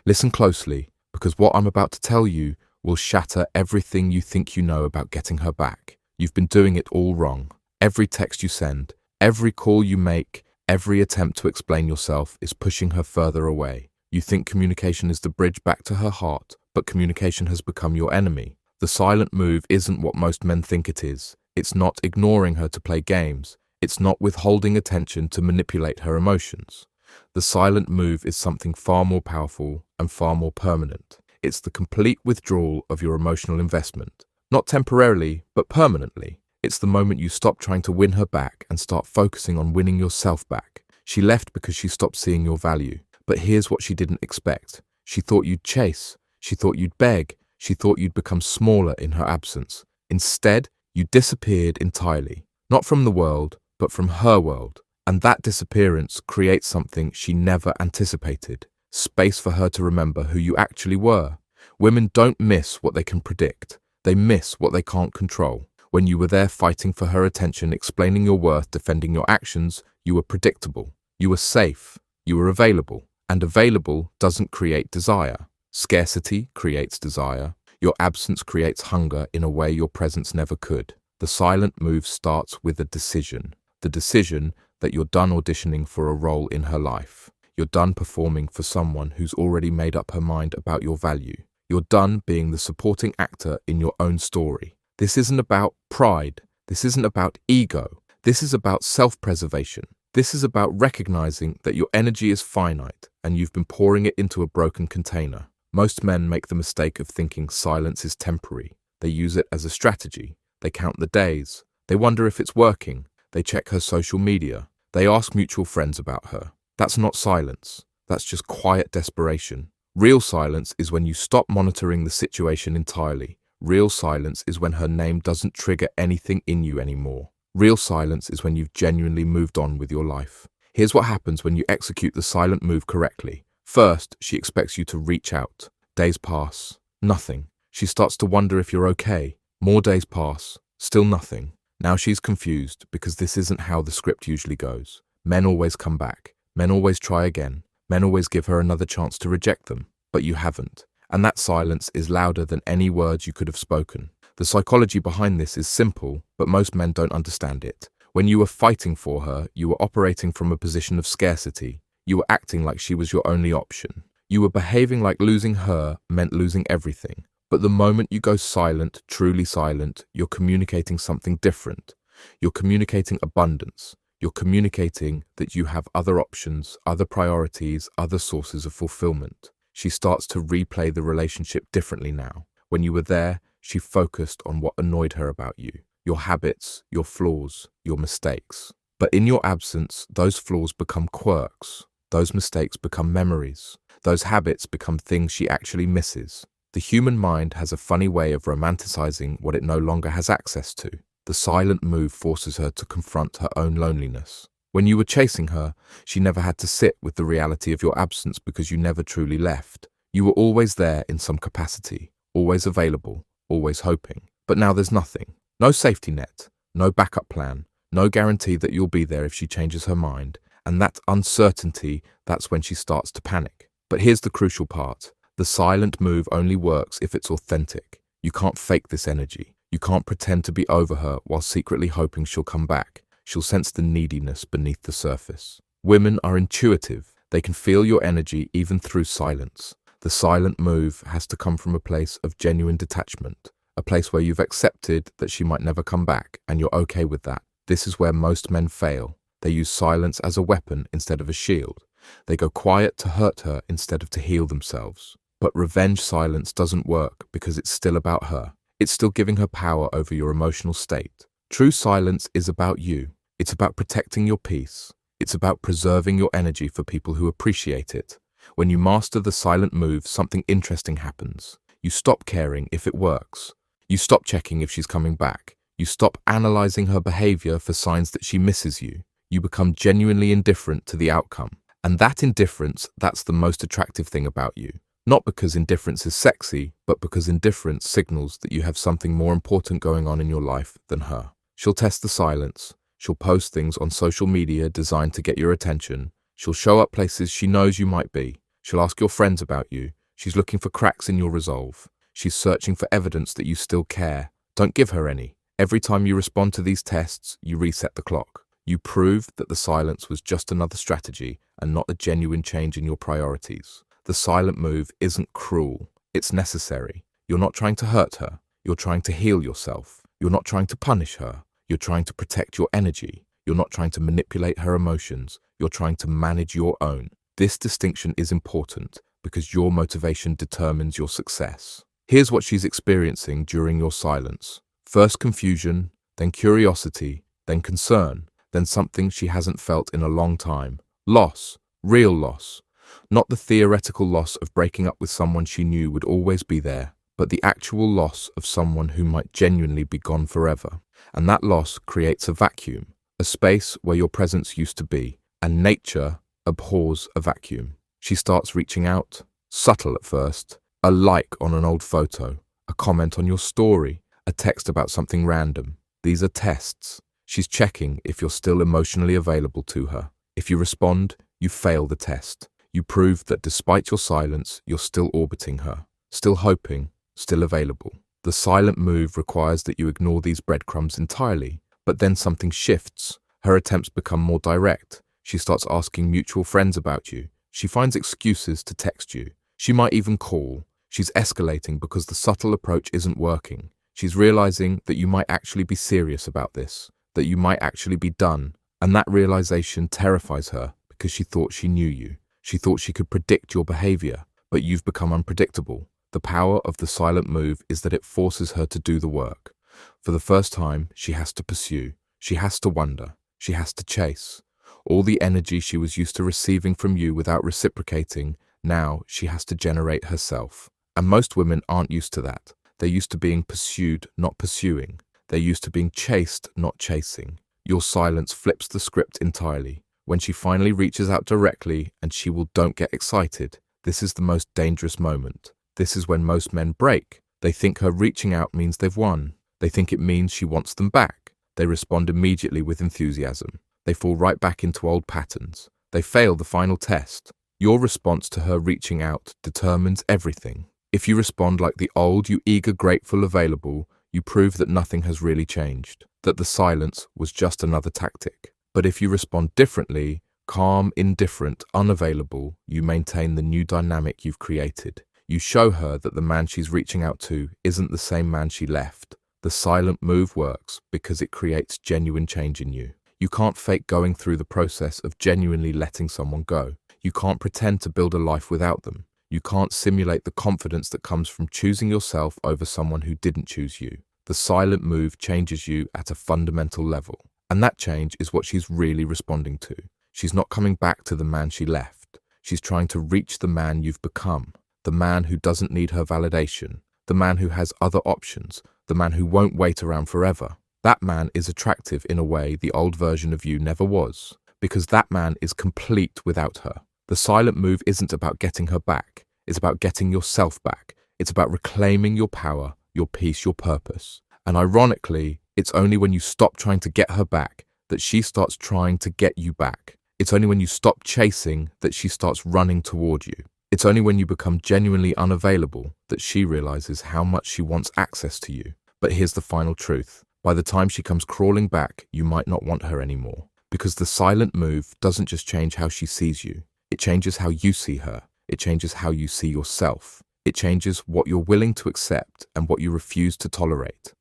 Listen closely, because what I'm about to tell you will shatter everything you think you know about getting her back. You've been doing it all wrong. Every text you send, every call you make, every attempt to explain yourself is pushing her further away. You think communication is the bridge back to her heart, but communication has become your enemy. The silent move isn't what most men think it is. It's not ignoring her to play games. It's not withholding attention to manipulate her emotions. The silent move is something far more powerful and far more permanent. It's the complete withdrawal of your emotional investment. Not temporarily, but permanently. It's the moment you stop trying to win her back and start focusing on winning yourself back. She left because she stopped seeing your value. But here's what she didn't expect. She thought you'd chase. She thought you'd beg. She thought you'd become smaller in her absence. Instead, you disappeared entirely. Not from the world, but from her world. And that disappearance creates something she never anticipated. Space for her to remember who you actually were. Women don't miss what they can predict. They miss what they can't control. When you were there fighting for her attention, explaining your worth, defending your actions, you were predictable. You were safe. You were available. And available doesn't create desire. Scarcity creates desire. Your absence creates hunger in a way your presence never could. The silent move starts with a decision. The decision that you're done auditioning for a role in her life. You're done performing for someone who's already made up her mind about your value. You're done being the supporting actor in your own story. This isn't about pride. This isn't about ego. This is about self-preservation. This is about recognizing that your energy is finite and you've been pouring it into a broken container. Most men make the mistake of thinking silence is temporary. They use it as a strategy. They count the days. They wonder if it's working. They check her social media. They ask mutual friends about her. That's not silence. That's just quiet desperation. Real silence is when you stop monitoring the situation entirely. Real silence is when her name doesn't trigger anything in you anymore. Real silence is when you've genuinely moved on with your life. Here's what happens when you execute the silent move correctly. First, she expects you to reach out. Days pass. Nothing. She starts to wonder if you're okay. More days pass. Still nothing. Now she's confused because this isn't how the script usually goes. Men always come back. Men always try again. Men always give her another chance to reject them. But you haven't. And that silence is louder than any words you could have spoken. The psychology behind this is simple, but most men don't understand it. When you were fighting for her, you were operating from a position of scarcity. You were acting like she was your only option. You were behaving like losing her meant losing everything. But the moment you go silent, truly silent, you're communicating something different. You're communicating abundance. You're communicating that you have other options, other priorities, other sources of fulfillment. She starts to replay the relationship differently now. When you were there, she focused on what annoyed her about you. Your habits, your flaws, your mistakes. But in your absence, those flaws become quirks. Those mistakes become memories. Those habits become things she actually misses. The human mind has a funny way of romanticizing what it no longer has access to. The silent move forces her to confront her own loneliness. When you were chasing her, she never had to sit with the reality of your absence because you never truly left. You were always there in some capacity, always available, always hoping. But now there's nothing. No safety net, no backup plan, no guarantee that you'll be there if she changes her mind. And that uncertainty, that's when she starts to panic. But here's the crucial part. The silent move only works if it's authentic. You can't fake this energy. You can't pretend to be over her while secretly hoping she'll come back. She'll sense the neediness beneath the surface. Women are intuitive. They can feel your energy even through silence. The silent move has to come from a place of genuine detachment, a place where you've accepted that she might never come back and you're okay with that. This is where most men fail. They use silence as a weapon instead of a shield. They go quiet to hurt her instead of to heal themselves. But revenge silence doesn't work because it's still about her. It's still giving her power over your emotional state. True silence is about you. It's about protecting your peace. It's about preserving your energy for people who appreciate it. When you master the silent move, something interesting happens. You stop caring if it works. You stop checking if she's coming back. You stop analyzing her behavior for signs that she misses you. You become genuinely indifferent to the outcome. And that indifference, that's the most attractive thing about you. Not because indifference is sexy, but because indifference signals that you have something more important going on in your life than her. She'll test the silence. She'll post things on social media designed to get your attention. She'll show up places she knows you might be. She'll ask your friends about you. She's looking for cracks in your resolve. She's searching for evidence that you still care. Don't give her any. Every time you respond to these tests, you reset the clock. You prove that the silence was just another strategy and not a genuine change in your priorities. The silent move isn't cruel. It's necessary. You're not trying to hurt her. You're trying to heal yourself. You're not trying to punish her. You're trying to protect your energy. You're not trying to manipulate her emotions. You're trying to manage your own. This distinction is important because your motivation determines your success. Here's what she's experiencing during your silence. First confusion, then curiosity, then concern, then something she hasn't felt in a long time. Loss, real loss. Not the theoretical loss of breaking up with someone she knew would always be there, but the actual loss of someone who might genuinely be gone forever. And that loss creates a vacuum, a space where your presence used to be, and nature abhors a vacuum. She starts reaching out, subtle at first, a like on an old photo, a comment on your story, a text about something random. These are tests. She's checking if you're still emotionally available to her. If you respond, you fail the test. You prove that despite your silence, you're still orbiting her, still hoping, still available. The silent move requires that you ignore these breadcrumbs entirely, but then something shifts. Her attempts become more direct. She starts asking mutual friends about you. She finds excuses to text you. She might even call. She's escalating because the subtle approach isn't working. She's realizing that you might actually be serious about this, that you might actually be done, and that realization terrifies her because she thought she knew you. She thought she could predict your behavior, but you've become unpredictable. The power of the silent move is that it forces her to do the work. For the first time, she has to pursue. She has to wonder. She has to chase. All the energy she was used to receiving from you without reciprocating, now she has to generate herself. And most women aren't used to that. They're used to being pursued, not pursuing. They're used to being chased, not chasing. Your silence flips the script entirely. When she finally reaches out directly and she will don't get excited, this is the most dangerous moment. This is when most men break. They think her reaching out means they've won. They think it means she wants them back. They respond immediately with enthusiasm. They fall right back into old patterns. They fail the final test. Your response to her reaching out determines everything. If you respond like the old, you eager, grateful, available, you prove that nothing has really changed, that the silence was just another tactic. But if you respond differently, calm, indifferent, unavailable, you maintain the new dynamic you've created. You show her that the man she's reaching out to isn't the same man she left. The silent move works because it creates genuine change in you. You can't fake going through the process of genuinely letting someone go. You can't pretend to build a life without them. You can't simulate the confidence that comes from choosing yourself over someone who didn't choose you. The silent move changes you at a fundamental level. And that change is what she's really responding to. She's not coming back to the man she left. She's trying to reach the man you've become. The man who doesn't need her validation. The man who has other options. The man who won't wait around forever. That man is attractive in a way the old version of you never was, because that man is complete without her. The silent move isn't about getting her back. It's about getting yourself back. It's about reclaiming your power, your peace, your purpose. And ironically, it's only when you stop trying to get her back that she starts trying to get you back. It's only when you stop chasing that she starts running toward you. It's only when you become genuinely unavailable that she realizes how much she wants access to you. But here's the final truth. By the time she comes crawling back, you might not want her anymore. Because the silent move doesn't just change how she sees you. It changes how you see her. It changes how you see yourself. It changes what you're willing to accept and what you refuse to tolerate.